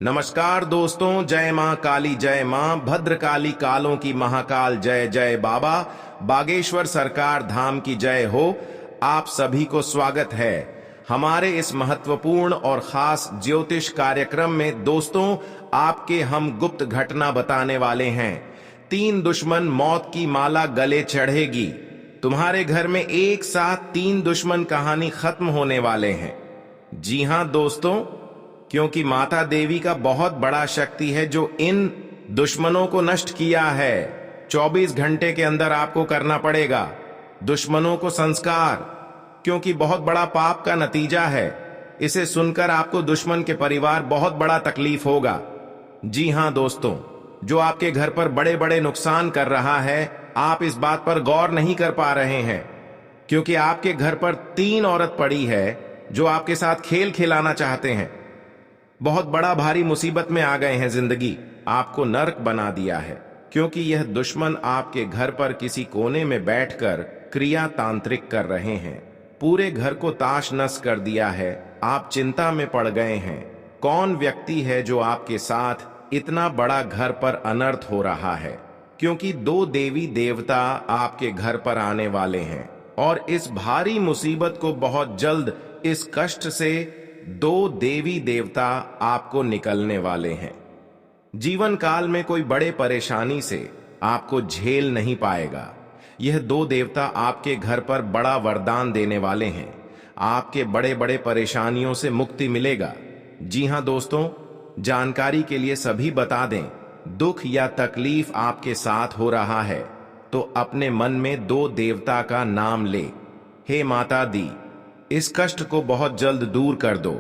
नमस्कार दोस्तों, जय मां काली, जय मां भद्रकाली, कालों की महाकाल, जय जय बाबा बागेश्वर सरकार धाम की जय हो। आप सभी को स्वागत है हमारे इस महत्वपूर्ण और खास ज्योतिष कार्यक्रम में। दोस्तों, आपके हम गुप्त घटना बताने वाले हैं। 3 दुश्मन मौत की माला गले चढ़ेगी। तुम्हारे घर में एक साथ 3 दुश्मन कहानी खत्म होने वाले हैं। जी हां दोस्तों, क्योंकि माता देवी का बहुत बड़ा शक्ति है जो इन दुश्मनों को नष्ट किया है। 24 घंटे के अंदर आपको करना पड़ेगा दुश्मनों को संस्कार, क्योंकि बहुत बड़ा पाप का नतीजा है। इसे सुनकर आपको दुश्मन के परिवार बहुत बड़ा तकलीफ होगा। जी हां दोस्तों, जो आपके घर पर बड़े बड़े नुकसान कर रहा है, आप इस बात पर गौर नहीं कर पा रहे हैं, क्योंकि आपके घर पर 3 औरत पड़ी है जो आपके साथ खेल खिलाना चाहते हैं। बहुत बड़ा भारी मुसीबत में आ गए हैं। जिंदगी आपको नर्क बना दिया है, क्योंकि यह दुश्मन आपके घर पर किसी कोने में बैठकर क्रिया तांत्रिक कर रहे हैं। पूरे घर को ताश नस कर दिया है। आप चिंता में पड़ गए हैं। कौन व्यक्ति है जो आपके साथ इतना बड़ा घर पर अनर्थ हो रहा है? क्योंकि 2 देवी देवता आपके घर पर आने वाले हैं और इस भारी मुसीबत को बहुत जल्द, इस कष्ट से 2 देवी देवता आपको निकलने वाले हैं। जीवन काल में कोई बड़े परेशानी से आपको झेल नहीं पाएगा। यह 2 देवता आपके घर पर बड़ा वरदान देने वाले हैं। आपके बड़े बड़े परेशानियों से मुक्ति मिलेगा। जी हां दोस्तों, जानकारी के लिए सभी बता दें, दुख या तकलीफ आपके साथ हो रहा है तो अपने मन में 2 देवता का नाम ले। हे माता दी, इस कष्ट को बहुत जल्द दूर कर दो,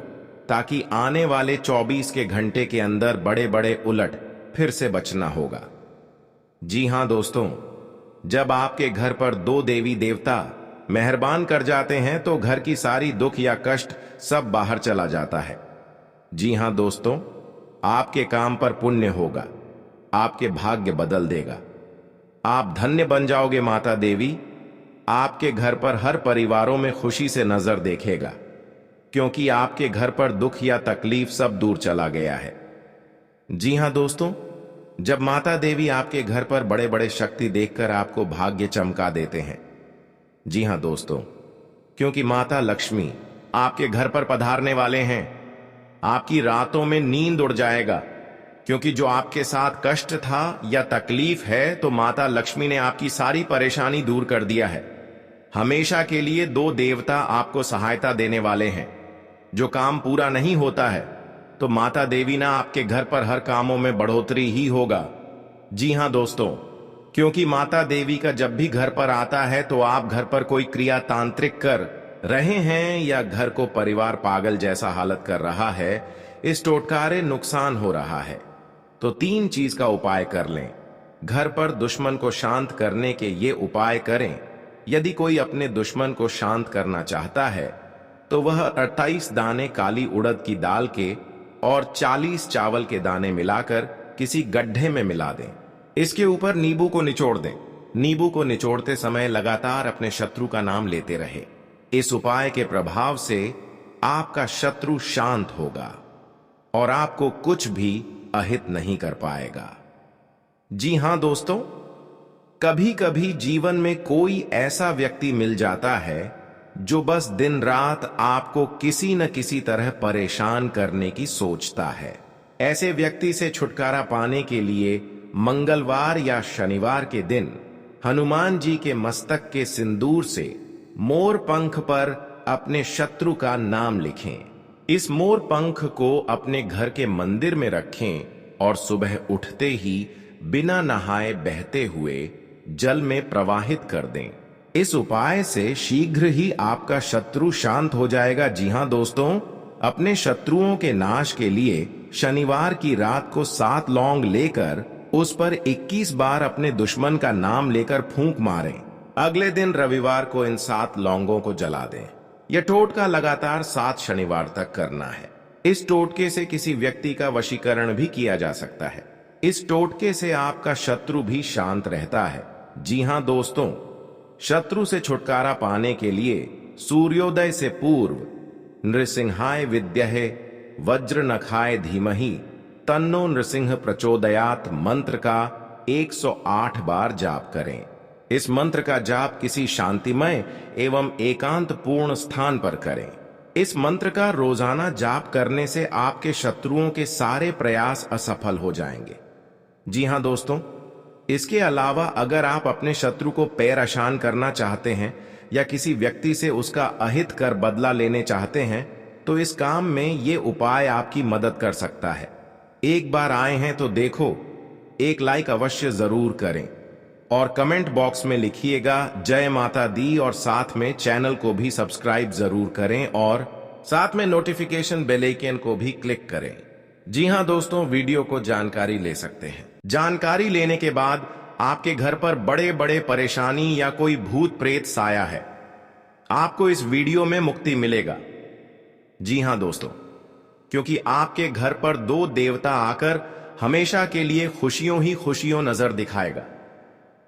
ताकि आने वाले 24 के घंटे के अंदर बड़े बड़े उलट फिर से बचना होगा। जी हां दोस्तों, जब आपके घर पर 2 देवी देवता मेहरबान कर जाते हैं तो घर की सारी दुख या कष्ट सब बाहर चला जाता है। जी हां दोस्तों, आपके काम पर पुण्य होगा, आपके भाग्य बदल देगा, आप धन्य बन जाओगे। माता देवी आपके घर पर हर परिवारों में खुशी से नजर देखेगा, क्योंकि आपके घर पर दुख या तकलीफ सब दूर चला गया है। जी हां दोस्तों, जब माता देवी आपके घर पर बड़े बड़े शक्ति देखकर आपको भाग्य चमका देते हैं। जी हां दोस्तों, क्योंकि माता लक्ष्मी आपके घर पर पधारने वाले हैं। आपकी रातों में नींद उड़ जाएगा, क्योंकि जो आपके साथ कष्ट था या तकलीफ है, तो माता लक्ष्मी ने आपकी सारी परेशानी दूर कर दिया है। हमेशा के लिए 2 देवता आपको सहायता देने वाले हैं। जो काम पूरा नहीं होता है तो माता देवी ना आपके घर पर हर कामों में बढ़ोतरी ही होगा। जी हां दोस्तों, क्योंकि माता देवी का जब भी घर पर आता है तो आप घर पर कोई क्रिया तांत्रिक कर रहे हैं या घर को परिवार पागल जैसा हालत कर रहा है, इस टोटकारे नुकसान हो रहा है, तो 3 चीज का उपाय कर लें। घर पर दुश्मन को शांत करने के ये उपाय करें। यदि कोई अपने दुश्मन को शांत करना चाहता है तो वह 28 दाने काली उड़द की दाल के और 40 चावल के दाने मिलाकर किसी गड्ढे में मिला दें। इसके ऊपर नींबू को निचोड़ दें। नींबू को निचोड़ते समय लगातार अपने शत्रु का नाम लेते रहे। इस उपाय के प्रभाव से आपका शत्रु शांत होगा और आपको कुछ भी अहित नहीं कर पाएगा। जी हां दोस्तों, कभी कभी जीवन में कोई ऐसा व्यक्ति मिल जाता है जो बस दिन रात आपको किसी न किसी तरह परेशान करने की सोचता है। ऐसे व्यक्ति से छुटकारा पाने के लिए मंगलवार या शनिवार के दिन हनुमान जी के मस्तक के सिंदूर से मोर पंख पर अपने शत्रु का नाम लिखें। इस मोर पंख को अपने घर के मंदिर में रखें और सुबह उठते ही बिना नहाए बहते हुए जल में प्रवाहित कर दें। इस उपाय से शीघ्र ही आपका शत्रु शांत हो जाएगा। जी हां दोस्तों, अपने शत्रुओं के नाश के लिए शनिवार की रात को 7 लौंग लेकर उस पर 21 बार अपने दुश्मन का नाम लेकर फूंक मारें। अगले दिन रविवार को इन 7 लौंगों को जला दें। यह टोटका लगातार 7 शनिवार तक करना है। इस टोटके से किसी व्यक्ति का वशीकरण भी किया जा सकता है। इस टोटके से आपका शत्रु भी शांत रहता है। जी हां दोस्तों, शत्रु से छुटकारा पाने के लिए सूर्योदय से पूर्व नृसिंहाय विद्महे वज्र नखाय धीमहि तन्नो नृसिंह प्रचोदयात मंत्र का 108 बार जाप करें। इस मंत्र का जाप किसी शांतिमय एवं एकांत पूर्ण स्थान पर करें। इस मंत्र का रोजाना जाप करने से आपके शत्रुओं के सारे प्रयास असफल हो जाएंगे। जी हां दोस्तों, इसके अलावा अगर आप अपने शत्रु को पैर आसान करना चाहते हैं या किसी व्यक्ति से उसका अहित कर बदला लेने चाहते हैं तो इस काम में ये उपाय आपकी मदद कर सकता है। एक बार आए हैं तो देखो, एक लाइक अवश्य जरूर करें और कमेंट बॉक्स में लिखिएगा जय माता दी और साथ में चैनल को भी सब्सक्राइब जरूर करें और साथ में नोटिफिकेशन बेल आइकन को भी क्लिक करें। जी हां दोस्तों, वीडियो को जानकारी ले सकते हैं। जानकारी लेने के बाद आपके घर पर बड़े बड़े परेशानी या कोई भूत प्रेत साया है, आपको इस वीडियो में मुक्ति मिलेगा। जी हां दोस्तों, क्योंकि आपके घर पर 2 देवता आकर हमेशा के लिए खुशियों ही खुशियों नजर दिखाएगा।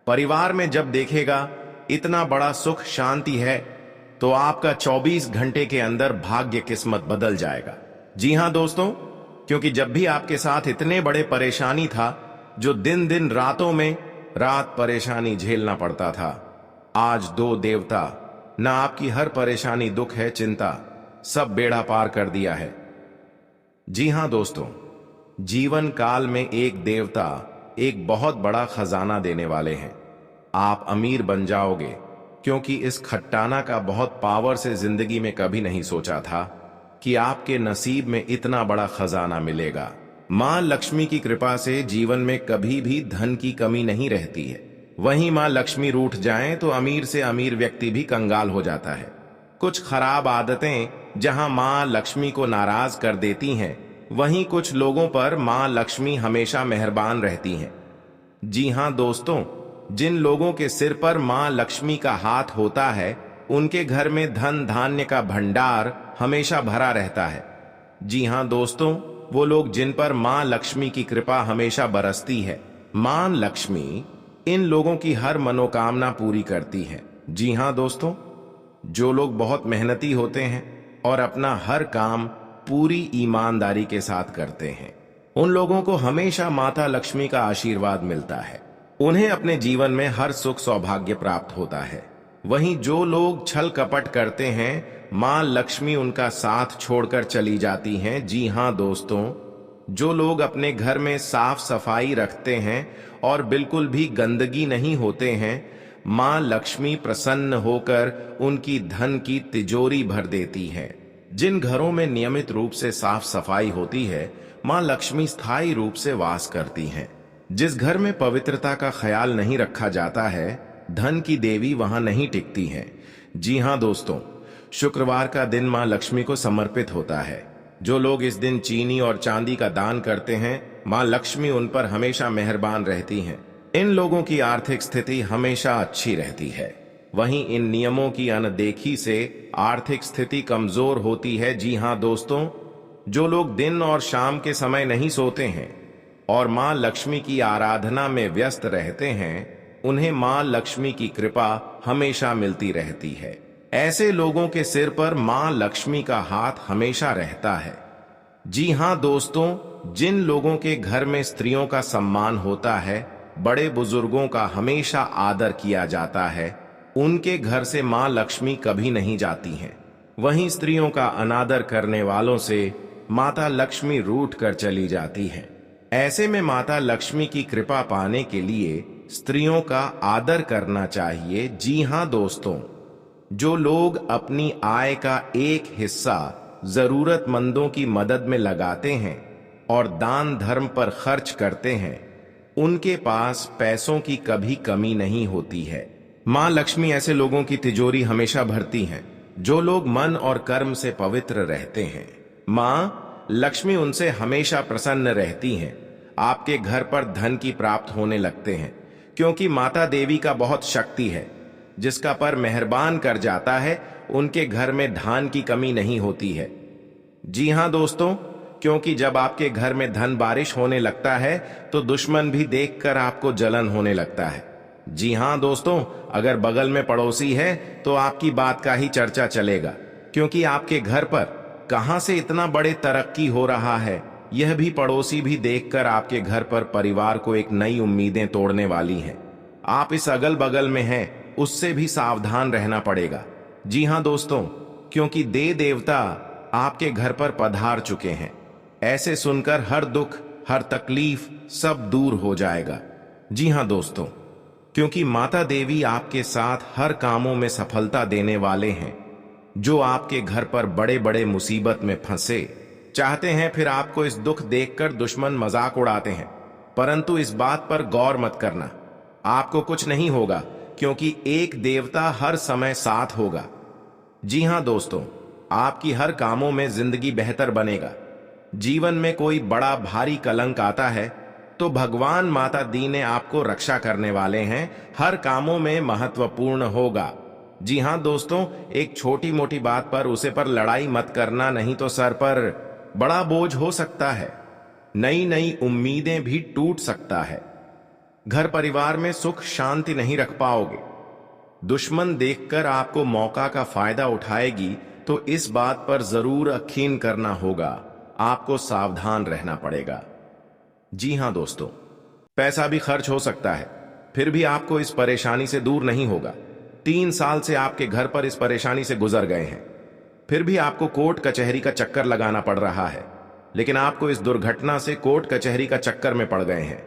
परिवार में जब देखेगा इतना बड़ा सुख शांति है तो आपका 24 घंटे के अंदर भाग्य किस्मत बदल जाएगा। जी हां दोस्तों, क्योंकि जब भी आपके साथ इतने बड़े परेशानी था जो दिन दिन रातों में रात परेशानी झेलना पड़ता था, आज 2 देवता ना आपकी हर परेशानी दुख है चिंता सब बेड़ा पार कर दिया है। जी हां दोस्तों, जीवन काल में एक देवता एक बहुत बड़ा खजाना देने वाले हैं। आप अमीर बन जाओगे, क्योंकि इस खट्टाना का बहुत पावर से जिंदगी में कभी नहीं सोचा था कि आपके नसीब में इतना बड़ा खजाना मिलेगा। मां लक्ष्मी की कृपा से जीवन में कभी भी धन की कमी नहीं रहती है। वहीं मां लक्ष्मी रूठ जाएं तो अमीर से अमीर व्यक्ति भी कंगाल हो जाता है। कुछ खराब आदतें जहां मां लक्ष्मी को नाराज कर देती हैं, वहीं कुछ लोगों पर मां लक्ष्मी हमेशा मेहरबान रहती हैं। जी हां दोस्तों, जिन लोगों के सिर पर मां लक्ष्मी का हाथ होता है उनके घर में धन धान्य का भंडार हमेशा भरा रहता है। जी हां दोस्तों, वो लोग जिन पर मां लक्ष्मी की कृपा हमेशा बरसती है, मां लक्ष्मी इन लोगों की हर मनोकामना पूरी करती है। जी हां दोस्तों, जो लोग बहुत मेहनती होते हैं और अपना हर काम पूरी ईमानदारी के साथ करते हैं, उन लोगों को हमेशा माता लक्ष्मी का आशीर्वाद मिलता है। उन्हें अपने जीवन में हर सुख सौभाग्य प्राप्त होता है। वहीं जो लोग छल कपट करते हैं, मां लक्ष्मी उनका साथ छोड़कर चली जाती हैं। जी हां दोस्तों, जो लोग अपने घर में साफ सफाई रखते हैं और बिल्कुल भी गंदगी नहीं होते हैं, मां लक्ष्मी प्रसन्न होकर उनकी धन की तिजोरी भर देती है। जिन घरों में नियमित रूप से साफ सफाई होती है, मां लक्ष्मी स्थायी रूप से वास करती हैं। जिस घर में पवित्रता का ख्याल नहीं रखा जाता है, धन की देवी वहां नहीं टिकती है। जी हां दोस्तों, शुक्रवार का दिन मां लक्ष्मी को समर्पित होता है। जो लोग इस दिन चीनी और चांदी का दान करते हैं, मां लक्ष्मी उन पर हमेशा मेहरबान रहती हैं। इन लोगों की आर्थिक स्थिति हमेशा अच्छी रहती है। वहीं इन नियमों की अनदेखी से आर्थिक स्थिति कमजोर होती है। जी हां दोस्तों, जो लोग दिन और शाम के समय नहीं सोते हैं और मां लक्ष्मी की आराधना में व्यस्त रहते हैं, उन्हें मां लक्ष्मी की कृपा हमेशा मिलती रहती है। ऐसे लोगों के सिर पर मां लक्ष्मी का हाथ हमेशा रहता है। जी हां दोस्तों, जिन लोगों के घर में स्त्रियों का सम्मान होता है, बड़े बुजुर्गों का हमेशा आदर किया जाता है, उनके घर से मां लक्ष्मी कभी नहीं जाती हैं। वहीं स्त्रियों का अनादर करने वालों से माता लक्ष्मी रूठ कर चली जाती हैं। ऐसे में माता लक्ष्मी की कृपा पाने के लिए स्त्रियों का आदर करना चाहिए। जी हां दोस्तों, जो लोग अपनी आय का एक हिस्सा जरूरतमंदों की मदद में लगाते हैं और दान धर्म पर खर्च करते हैं, उनके पास पैसों की कभी कमी नहीं होती है। मां लक्ष्मी ऐसे लोगों की तिजोरी हमेशा भरती हैं जो लोग मन और कर्म से पवित्र रहते हैं। मां लक्ष्मी उनसे हमेशा प्रसन्न रहती हैं। आपके घर पर धन की प्राप्त होने लगते हैं, क्योंकि माता देवी का बहुत शक्ति है। जिसका पर मेहरबान कर जाता है, उनके घर में धान की कमी नहीं होती है। जी हां दोस्तों, क्योंकि जब आपके घर में धन बारिश होने लगता है तो दुश्मन भी देखकर आपको जलन होने लगता है। जी हां दोस्तों, अगर बगल में पड़ोसी है तो आपकी बात का ही चर्चा चलेगा, क्योंकि आपके घर पर कहां से इतना बड़े तरक्की हो रहा है, यह भी पड़ोसी भी देखकर आपके घर पर परिवार को एक नई उम्मीदें तोड़ने वाली हैं। आप इस अगल बगल में हैं, उससे भी सावधान रहना पड़ेगा। जी हां दोस्तों, क्योंकि देवता आपके घर पर पधार चुके हैं। ऐसे सुनकर हर दुख, हर तकलीफ सब दूर हो जाएगा। जी हां दोस्तों, क्योंकि माता देवी आपके साथ हर कामों में सफलता देने वाले हैं। जो आपके घर पर बड़े बड़े मुसीबत में फंसे चाहते हैं, फिर आपको इस दुख देखकर दुश्मन मजाक उड़ाते हैं, परंतु इस बात पर गौर मत करना। आपको कुछ नहीं होगा, क्योंकि एक देवता हर समय साथ होगा। जी हां दोस्तों, आपकी हर कामों में जिंदगी बेहतर बनेगा। जीवन में कोई बड़ा भारी कलंक आता है तो भगवान माता दी ने आपको रक्षा करने वाले हैं। हर कामों में महत्वपूर्ण होगा। जी हां दोस्तों, एक छोटी मोटी बात पर उसे पर लड़ाई मत करना, नहीं तो सर पर बड़ा बोझ हो सकता है। नई नई उम्मीदें भी टूट सकता है। घर परिवार में सुख शांति नहीं रख पाओगे। दुश्मन देखकर आपको मौका का फायदा उठाएगी, तो इस बात पर जरूर यकीन करना होगा। आपको सावधान रहना पड़ेगा। जी हां दोस्तों, पैसा भी खर्च हो सकता है, फिर भी आपको इस परेशानी से दूर नहीं होगा। 3 साल से आपके घर पर इस परेशानी से गुजर गए हैं, फिर भी आपको कोर्ट कचहरी का चक्कर लगाना पड़ रहा है। लेकिन आपको इस दुर्घटना से कोर्ट कचहरी का चक्कर में पड़ गए हैं।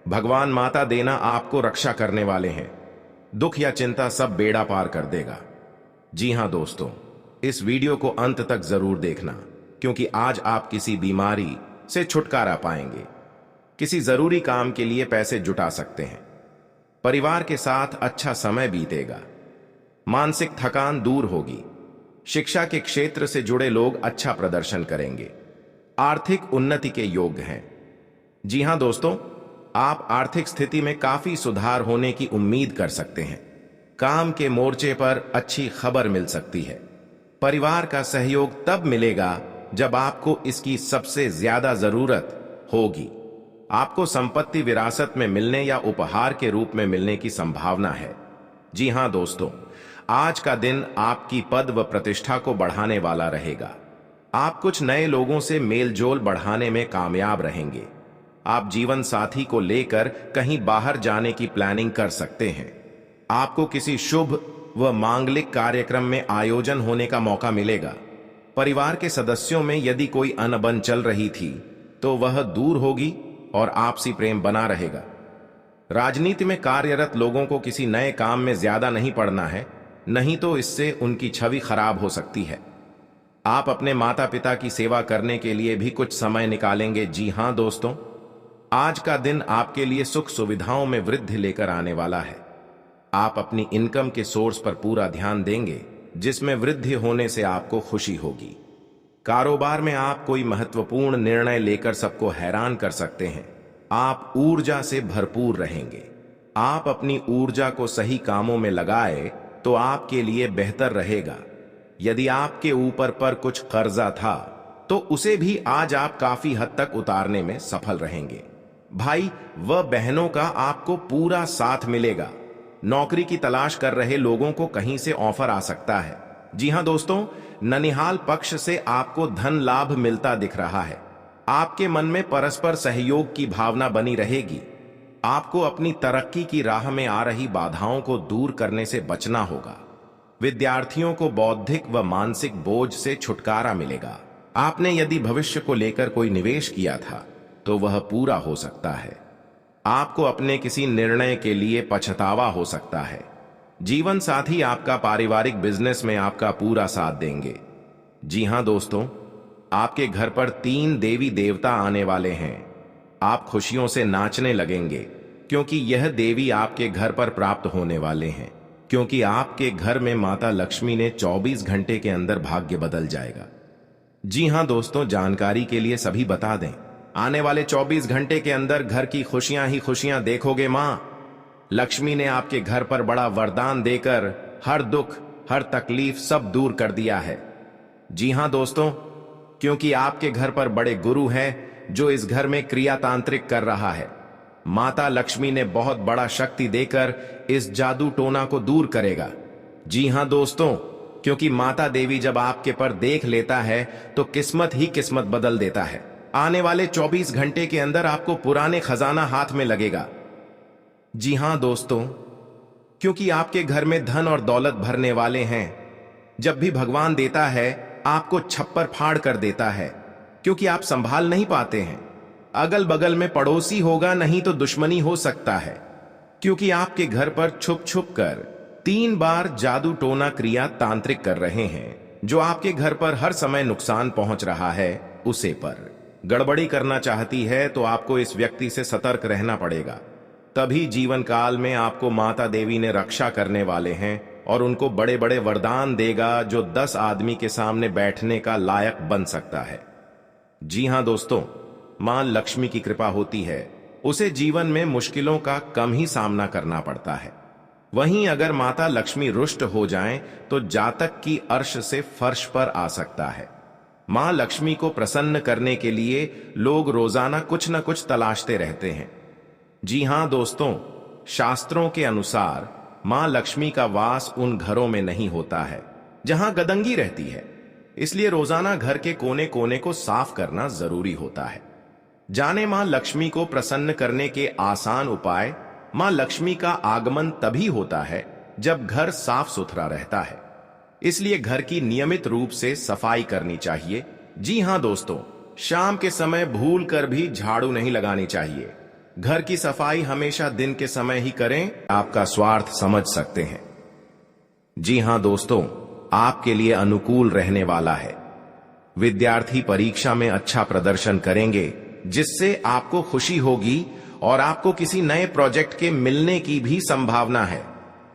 भगवान माता देना आपको रक्षा करने वाले हैं। दुख या चिंता सब बेड़ा पार कर देगा। जी हां दोस्तों, इस वीडियो को अंत तक जरूर देखना, क्योंकि आज आप किसी बीमारी से छुटकारा पाएंगे, किसी जरूरी काम के लिए पैसे जुटा सकते हैं, परिवार के साथ अच्छा समय बीतेगा, मानसिक थकान दूर होगी, शिक्षा के क्षेत्र से जुड़े लोग अच्छा प्रदर्शन करेंगे, आर्थिक उन्नति के योग्य हैं। जी हां दोस्तों, आप आर्थिक स्थिति में काफी सुधार होने की उम्मीद कर सकते हैं। काम के मोर्चे पर अच्छी खबर मिल सकती है। परिवार का सहयोग तब मिलेगा जब आपको इसकी सबसे ज्यादा जरूरत होगी। आपको संपत्ति विरासत में मिलने या उपहार के रूप में मिलने की संभावना है। जी हां दोस्तों, आज का दिन आपकी पद व प्रतिष्ठा को बढ़ाने वाला रहेगा। आप कुछ नए लोगों से मेलजोल बढ़ाने में कामयाब रहेंगे। आप जीवन साथी को लेकर कहीं बाहर जाने की प्लानिंग कर सकते हैं। आपको किसी शुभ व मांगलिक कार्यक्रम में आयोजन होने का मौका मिलेगा। परिवार के सदस्यों में यदि कोई अनबन चल रही थी तो वह दूर होगी और आपसी प्रेम बना रहेगा। राजनीति में कार्यरत लोगों को किसी नए काम में ज्यादा नहीं पड़ना है, नहीं तो इससे उनकी छवि खराब हो सकती है। आप अपने माता पिता की सेवा करने के लिए भी कुछ समय निकालेंगे। जी हां दोस्तों, आज का दिन आपके लिए सुख सुविधाओं में वृद्धि लेकर आने वाला है। आप अपनी इनकम के सोर्स पर पूरा ध्यान देंगे, जिसमें वृद्धि होने से आपको खुशी होगी। कारोबार में आप कोई महत्वपूर्ण निर्णय लेकर सबको हैरान कर सकते हैं। आप ऊर्जा से भरपूर रहेंगे। आप अपनी ऊर्जा को सही कामों में लगाए तो आपके लिए बेहतर रहेगा। यदि आपके ऊपर पर कुछ कर्जा था तो उसे भी आज आप काफी हद तक उतारने में सफल रहेंगे। भाई व बहनों का आपको पूरा साथ मिलेगा। नौकरी की तलाश कर रहे लोगों को कहीं से ऑफर आ सकता है। जी हां दोस्तों, ननिहाल पक्ष से आपको धन लाभ मिलता दिख रहा है। आपके मन में परस्पर सहयोग की भावना बनी रहेगी। आपको अपनी तरक्की की राह में आ रही बाधाओं को दूर करने से बचना होगा। विद्यार्थियों को बौद्धिक व मानसिक बोझ से छुटकारा मिलेगा। आपने यदि भविष्य को लेकर कोई निवेश किया था तो वह पूरा हो सकता है। आपको अपने किसी निर्णय के लिए पछतावा हो सकता है। जीवन साथी आपका पारिवारिक बिजनेस में आपका पूरा साथ देंगे। जी हां दोस्तों, आपके घर पर 3 देवी देवता आने वाले हैं। आप खुशियों से नाचने लगेंगे, क्योंकि यह देवी आपके घर पर प्राप्त होने वाले हैं। क्योंकि आपके घर में माता लक्ष्मी ने 24 घंटे के अंदर भाग्य बदल जाएगा। जी हां दोस्तों, जानकारी के लिए सभी बता दें, आने वाले 24 घंटे के अंदर घर की खुशियां ही खुशियां देखोगे। मां लक्ष्मी ने आपके घर पर बड़ा वरदान देकर हर दुख, हर तकलीफ सब दूर कर दिया है। जी हां दोस्तों, क्योंकि आपके घर पर बड़े गुरु हैं जो इस घर में क्रिया तांत्रिक कर रहा है। माता लक्ष्मी ने बहुत बड़ा शक्ति देकर इस जादू टोना को दूर करेगा। जी हां दोस्तों, क्योंकि माता देवी जब आपके पर देख लेता है तो किस्मत ही किस्मत बदल देता है। आने वाले 24 घंटे के अंदर आपको पुराने खजाना हाथ में लगेगा। जी हां दोस्तों, क्योंकि आपके घर में धन और दौलत भरने वाले हैं। जब भी भगवान देता है आपको छप्पर फाड़ कर देता है, क्योंकि आप संभाल नहीं पाते हैं। अगल बगल में पड़ोसी होगा, नहीं तो दुश्मनी हो सकता है, क्योंकि आपके घर पर छुप छुप कर 3 बार जादू टोना क्रिया तांत्रिक कर रहे हैं, जो आपके घर पर हर समय नुकसान पहुंच रहा है। उसे पर गड़बड़ी करना चाहती है तो आपको इस व्यक्ति से सतर्क रहना पड़ेगा। तभी जीवन काल में आपको माता देवी ने रक्षा करने वाले हैं और उनको बड़े बड़े वरदान देगा, जो 10 आदमी के सामने बैठने का लायक बन सकता है। जी हां दोस्तों, मां लक्ष्मी की कृपा होती है, उसे जीवन में मुश्किलों का कम ही सामना करना पड़ता है। वहीं अगर माता लक्ष्मी रुष्ट हो जाएं तो जातक की अर्श से फर्श पर आ सकता है। मां लक्ष्मी को प्रसन्न करने के लिए लोग रोजाना कुछ न कुछ तलाशते रहते हैं। जी हां दोस्तों, शास्त्रों के अनुसार मां लक्ष्मी का वास उन घरों में नहीं होता है जहां गदंगी रहती है, इसलिए रोजाना घर के कोने कोने को साफ करना जरूरी होता है। जाने मां लक्ष्मी को प्रसन्न करने के आसान उपाय। मां लक्ष्मी का आगमन तभी होता है जब घर साफ सुथरा रहता है, इसलिए घर की नियमित रूप से सफाई करनी चाहिए। जी हां दोस्तों, शाम के समय भूल कर भी झाड़ू नहीं लगानी चाहिए। घर की सफाई हमेशा दिन के समय ही करें, आपका स्वार्थ समझ सकते हैं। जी हां दोस्तों, आपके लिए अनुकूल रहने वाला है। विद्यार्थी परीक्षा में अच्छा प्रदर्शन करेंगे, जिससे आपको खुशी होगी और आपको किसी नए प्रोजेक्ट के मिलने की भी संभावना है।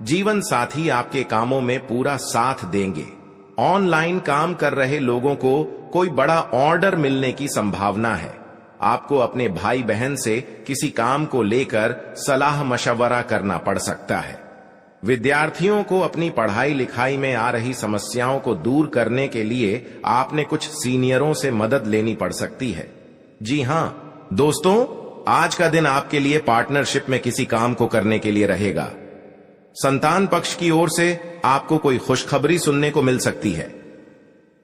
जीवन साथी आपके कामों में पूरा साथ देंगे। ऑनलाइन काम कर रहे लोगों को कोई बड़ा ऑर्डर मिलने की संभावना है। आपको अपने भाई बहन से किसी काम को लेकर सलाह मशवरा करना पड़ सकता है। विद्यार्थियों को अपनी पढ़ाई लिखाई में आ रही समस्याओं को दूर करने के लिए आपने कुछ सीनियरों से मदद लेनी पड़ सकती है। जी हां दोस्तों, आज का दिन आपके लिए पार्टनरशिप में किसी काम को करने के लिए रहेगा। संतान पक्ष की ओर से आपको कोई खुशखबरी सुनने को मिल सकती है।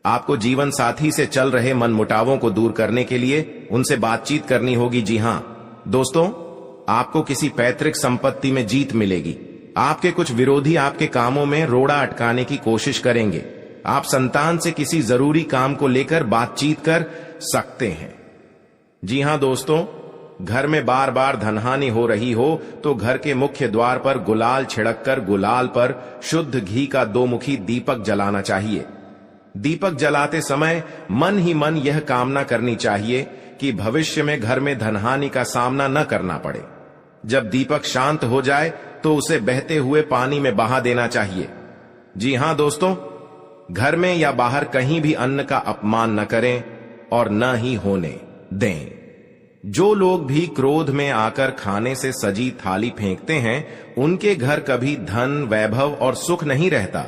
आपको जीवन साथी से चल रहे मनमुटावों को दूर करने के लिए उनसे बातचीत करनी होगी। जी हां दोस्तों, आपको किसी पैतृक संपत्ति में जीत मिलेगी। आपके कुछ विरोधी आपके कामों में रोड़ा अटकाने की कोशिश करेंगे। आप संतान से किसी जरूरी काम को लेकर बातचीत कर सकते हैं। जी हां दोस्तों, घर में बार बार धनहानि हो रही हो तो घर के मुख्य द्वार पर गुलाल छिड़ककर गुलाल पर शुद्ध घी का 2 मुखी दीपक जलाना चाहिए। दीपक जलाते समय मन ही मन यह कामना करनी चाहिए कि भविष्य में घर में धनहानि का सामना न करना पड़े। जब दीपक शांत हो जाए तो उसे बहते हुए पानी में बहा देना चाहिए। जी हां दोस्तों, घर में या बाहर कहीं भी अन्न का अपमान न करें और न ही होने दें। जो लोग भी क्रोध में आकर खाने से सजी थाली फेंकते हैं, उनके घर कभी धन, वैभव और सुख नहीं रहता।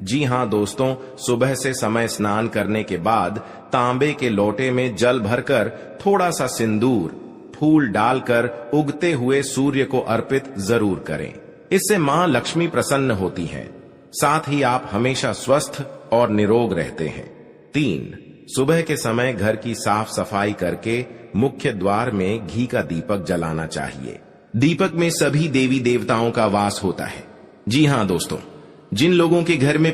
जी हां दोस्तों, सुबह से समय स्नान करने के बाद तांबे के लोटे में जल भरकर थोड़ा सा सिंदूर, फूल डालकर उगते हुए सूर्य को अर्पित जरूर करें। इससे मां लक्ष्मी प्रसन्न होती हैं। साथ ही आप हमेशा स्वस्थ और निरोग रहते हैं। 3, सुबह के समय घर की साफ सफाई करके मुख्य द्वार में घी का दीपक जलाना चाहिए। दीपक में सभी देवी देवताओं का वास होता है। जी हां दोस्तों, जिन लोगों के घर में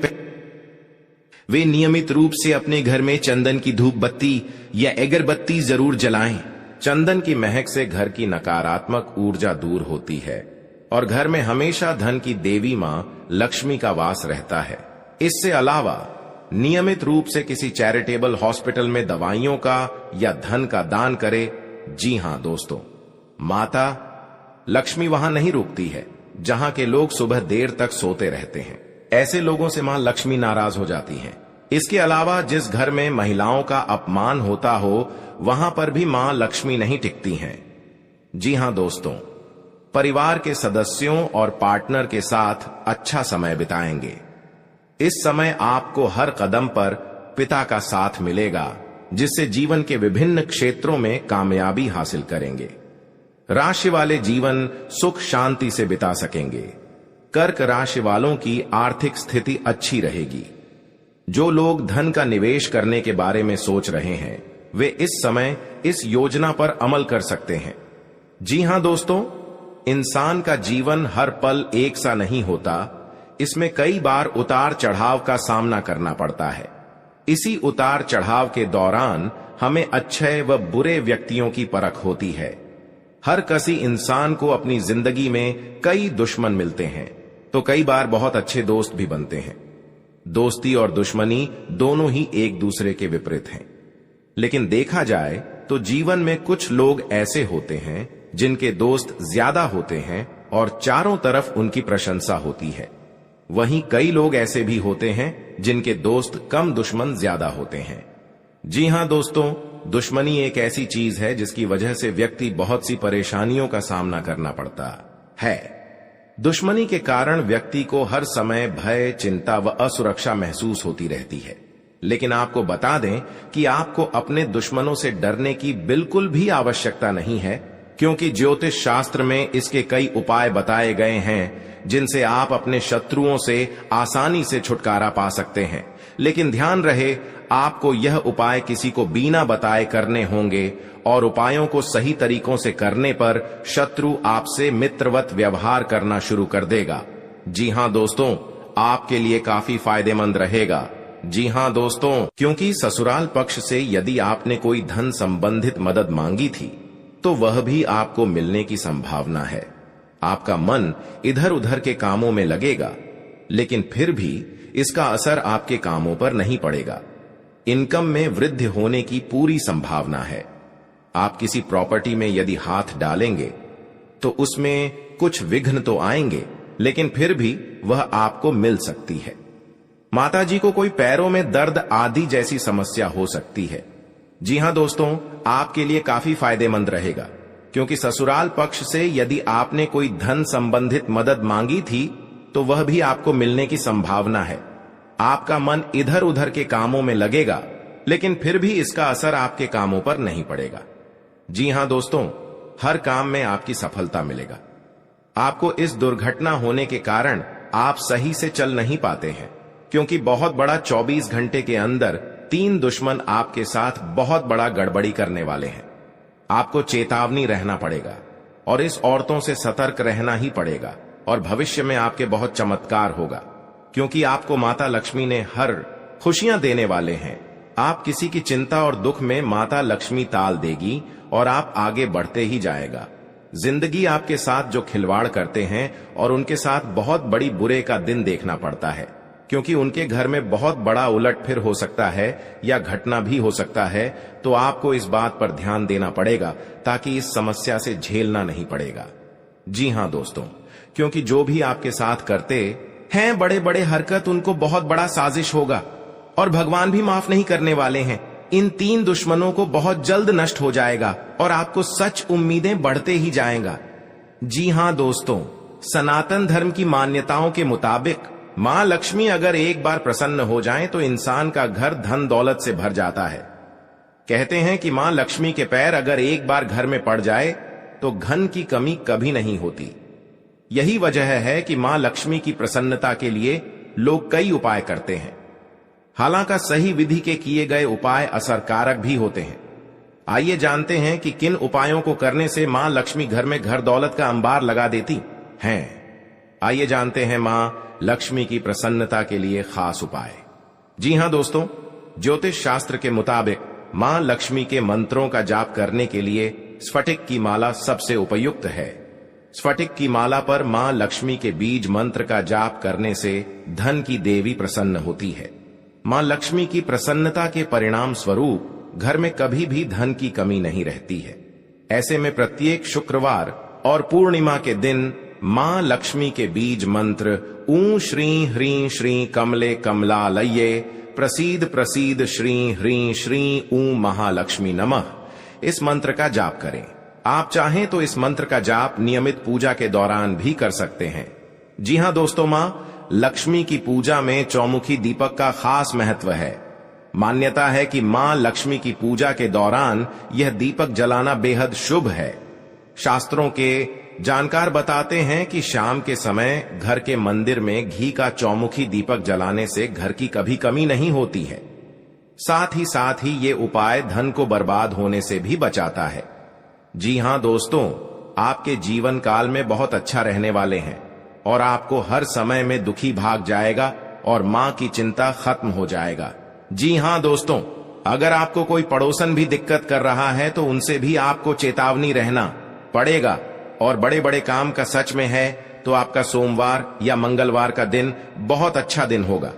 वे नियमित रूप से अपने घर में चंदन की धूप बत्ती या अगरबत्ती जरूर जलाएं। चंदन की महक से घर की नकारात्मक ऊर्जा दूर होती है और घर में हमेशा धन की देवी मां लक्ष्मी का वास रहता है। इससे अलावा नियमित रूप से किसी चैरिटेबल हॉस्पिटल में दवाइयों का या धन का दान करें। जी हां दोस्तों, माता लक्ष्मी वहां नहीं रुकती है जहां के लोग सुबह देर तक सोते रहते हैं। ऐसे लोगों से मां लक्ष्मी नाराज हो जाती हैं। इसके अलावा जिस घर में महिलाओं का अपमान होता हो, वहां पर भी मां लक्ष्मी नहीं टिकती हैं। जी हां दोस्तों, परिवार के सदस्यों और पार्टनर के साथ अच्छा समय बिताएंगे। इस समय आपको हर कदम पर पिता का साथ मिलेगा, जिससे जीवन के विभिन्न क्षेत्रों में कामयाबी हासिल करेंगे। राशि वाले जीवन सुख शांति से बिता सकेंगे। कर्क राशि वालों की आर्थिक स्थिति अच्छी रहेगी। जो लोग धन का निवेश करने के बारे में सोच रहे हैं, वे इस समय इस योजना पर अमल कर सकते हैं। जी हां दोस्तों, इंसान का जीवन हर पल एक सा नहीं होता। इसमें कई बार उतार चढ़ाव का सामना करना पड़ता है। इसी उतार चढ़ाव के दौरान हमें अच्छे व बुरे व्यक्तियों की परख होती है। हर किसी इंसान को अपनी जिंदगी में कई दुश्मन मिलते हैं, तो कई बार बहुत अच्छे दोस्त भी बनते हैं। दोस्ती और दुश्मनी दोनों ही एक दूसरे के विपरीत हैं। लेकिन देखा जाए तो जीवन में कुछ लोग ऐसे होते हैं जिनके दोस्त ज्यादा होते हैं और चारों तरफ उनकी प्रशंसा होती है। वहीं कई लोग ऐसे भी होते हैं जिनके दोस्त कम, दुश्मन ज्यादा होते हैं। जी हां दोस्तों, दुश्मनी एक ऐसी चीज है जिसकी वजह से व्यक्ति बहुत सी परेशानियों का सामना करना पड़ता है। दुश्मनी के कारण व्यक्ति को हर समय भय, चिंता व असुरक्षा महसूस होती रहती है। लेकिन आपको बता दें कि आपको अपने दुश्मनों से डरने की बिल्कुल भी आवश्यकता नहीं है, क्योंकि ज्योतिष शास्त्र में इसके कई उपाय बताए गए हैं जिनसे आप अपने शत्रुओं से आसानी से छुटकारा पा सकते हैं। लेकिन ध्यान रहे, आपको यह उपाय किसी को बिना बताए करने होंगे और उपायों को सही तरीकों से करने पर शत्रु आपसे मित्रवत व्यवहार करना शुरू कर देगा। जी हां दोस्तों, आपके लिए काफी फायदेमंद रहेगा। जी हां दोस्तों, क्योंकि ससुराल पक्ष से यदि आपने कोई धन संबंधित मदद मांगी थी तो वह भी आपको मिलने की संभावना है। आपका मन इधर उधर के कामों में लगेगा, लेकिन फिर भी इसका असर आपके कामों पर नहीं पड़ेगा। इनकम में वृद्धि होने की पूरी संभावना है। आप किसी प्रॉपर्टी में यदि हाथ डालेंगे तो उसमें कुछ विघ्न तो आएंगे, लेकिन फिर भी वह आपको मिल सकती है। माताजी को कोई पैरों में दर्द आदि जैसी समस्या हो सकती है। जी हां दोस्तों, आपके लिए काफी फायदेमंद रहेगा, क्योंकि ससुराल पक्ष से यदि आपने कोई धन संबंधित मदद मांगी थी तो वह भी आपको मिलने की संभावना है। आपका मन इधर उधर के कामों में लगेगा, लेकिन फिर भी इसका असर आपके कामों पर नहीं पड़ेगा। जी हां दोस्तों, हर काम में आपकी सफलता मिलेगा। आपको इस दुर्घटना होने के कारण आप सही से चल नहीं पाते हैं, क्योंकि बहुत बड़ा 24 घंटे के अंदर 3 दुश्मन आपके साथ बहुत बड़ा गड़बड़ी करने वाले हैं। आपको चेतावनी रहना पड़ेगा और इस औरतों से सतर्क रहना ही पड़ेगा। और भविष्य में आपके बहुत चमत्कार होगा, क्योंकि आपको माता लक्ष्मी ने हर खुशियां देने वाले हैं। आप किसी की चिंता और दुख में माता लक्ष्मी ताल देगी और आप आगे बढ़ते ही जाएगा। जिंदगी आपके साथ जो खिलवाड़ करते हैं और उनके साथ बहुत बड़ी बुरे का दिन देखना पड़ता है, क्योंकि उनके घर में बहुत बड़ा उलटफेर हो सकता है या घटना भी हो सकता है। तो आपको इस बात पर ध्यान देना पड़ेगा ताकि इस समस्या से झेलना नहीं पड़ेगा। जी हां दोस्तों, क्योंकि जो भी आपके साथ करते हैं बड़े बड़े हरकत, उनको बहुत बड़ा साजिश होगा और भगवान भी माफ नहीं करने वाले हैं। इन 3 दुश्मनों को बहुत जल्द नष्ट हो जाएगा और आपको सच उम्मीदें बढ़ते ही जाएगा। जी हां दोस्तों, सनातन धर्म की मान्यताओं के मुताबिक मां लक्ष्मी अगर एक बार प्रसन्न हो जाएं तो इंसान का घर धन दौलत से भर जाता है। कहते हैं कि मां लक्ष्मी के पैर अगर एक बार घर में पड़ जाए तो धन की कमी कभी नहीं होती। यही वजह है कि मां लक्ष्मी की प्रसन्नता के लिए लोग कई उपाय करते हैं। हालांकि सही विधि के किए गए उपाय असरकारक भी होते हैं। आइए जानते हैं कि किन उपायों को करने से मां लक्ष्मी घर में घर दौलत का अंबार लगा देती हैं। आइए जानते हैं मां लक्ष्मी की प्रसन्नता के लिए खास उपाय। जी हां दोस्तों, ज्योतिष शास्त्र के मुताबिक मां लक्ष्मी के मंत्रों का जाप करने के लिए स्फटिक की माला सबसे उपयुक्त है। स्फटिक की माला पर मां लक्ष्मी के बीज मंत्र का जाप करने से धन की देवी प्रसन्न होती है। मां लक्ष्मी की प्रसन्नता के परिणाम स्वरूप घर में कभी भी धन की कमी नहीं रहती है। ऐसे में प्रत्येक शुक्रवार और पूर्णिमा के दिन मां लक्ष्मी के बीज मंत्र ऊ श्री ह्रीं श्री कमले कमलालये प्रसीद प्रसीद श्री ह्रीं श्री ऊ महालक्ष्मी नमः, इस मंत्र का जाप करें। आप चाहें तो इस मंत्र का जाप नियमित पूजा के दौरान भी कर सकते हैं। जी हां दोस्तों, मां लक्ष्मी की पूजा में चौमुखी दीपक का खास महत्व है। मान्यता है कि मां लक्ष्मी की पूजा के दौरान यह दीपक जलाना बेहद शुभ है। शास्त्रों के जानकार बताते हैं कि शाम के समय घर के मंदिर में घी का चौमुखी दीपक जलाने से घर की कभी कमी नहीं होती है। साथ ही ये उपाय धन को बर्बाद होने से भी बचाता है। जी हां दोस्तों, आपके जीवन काल में बहुत अच्छा रहने वाले हैं और आपको हर समय में दुखी भाग जाएगा और मां की चिंता खत्म हो जाएगा। जी हां दोस्तों, अगर आपको कोई पड़ोसन भी दिक्कत कर रहा है तो उनसे भी आपको चेतावनी रहना पड़ेगा। और बड़े बड़े काम का सच में है तो आपका सोमवार या मंगलवार का दिन बहुत अच्छा दिन होगा।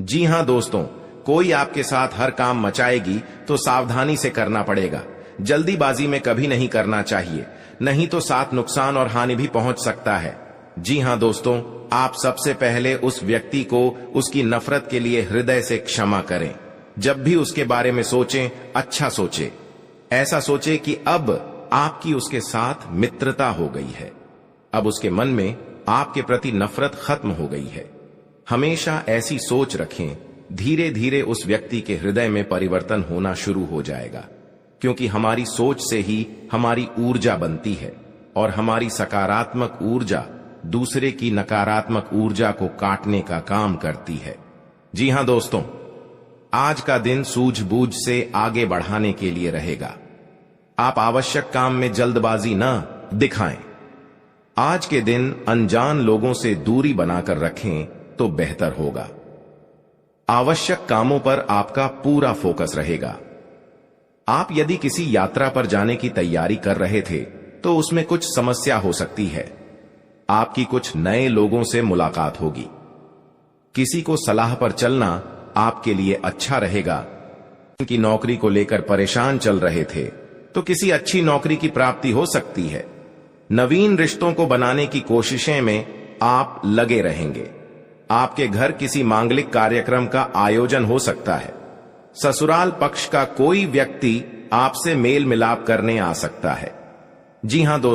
जी हां दोस्तों, कोई आपके साथ हर काम मचाएगी तो सावधानी से करना पड़ेगा। जल्दीबाजी में कभी नहीं करना चाहिए, नहीं तो साथ नुकसान और हानि भी पहुंच सकता है। जी हां दोस्तों, आप सबसे पहले उस व्यक्ति को उसकी नफरत के लिए हृदय से क्षमा करें। जब भी उसके बारे में सोचें, अच्छा सोचें। ऐसा सोचें कि अब आपकी उसके साथ मित्रता हो गई है, अब उसके मन में आपके प्रति नफरत खत्म हो गई है। हमेशा ऐसी सोच रखें, धीरे धीरे उस व्यक्ति के हृदय में परिवर्तन होना शुरू हो जाएगा, क्योंकि हमारी सोच से ही हमारी ऊर्जा बनती है और हमारी सकारात्मक ऊर्जा दूसरे की नकारात्मक ऊर्जा को काटने का काम करती है। जी हां दोस्तों, आज का दिन सूझबूझ से आगे बढ़ाने के लिए रहेगा। आप आवश्यक काम में जल्दबाजी न दिखाएं। आज के दिन अनजान लोगों से दूरी बनाकर रखें तो बेहतर होगा। आवश्यक कामों पर आपका पूरा फोकस रहेगा। आप यदि किसी यात्रा पर जाने की तैयारी कर रहे थे तो उसमें कुछ समस्या हो सकती है। आपकी कुछ नए लोगों से मुलाकात होगी। किसी को सलाह पर चलना आपके लिए अच्छा रहेगा। उनकी नौकरी को लेकर परेशान चल रहे थे तो किसी अच्छी नौकरी की प्राप्ति हो सकती है। नवीन रिश्तों को बनाने की कोशिशें में आप लगे रहेंगे। आपके घर किसी मांगलिक कार्यक्रम का आयोजन हो सकता है। ससुराल पक्ष का कोई व्यक्ति आपसे मेल मिलाप करने आ सकता है। जी हां दोस्तों,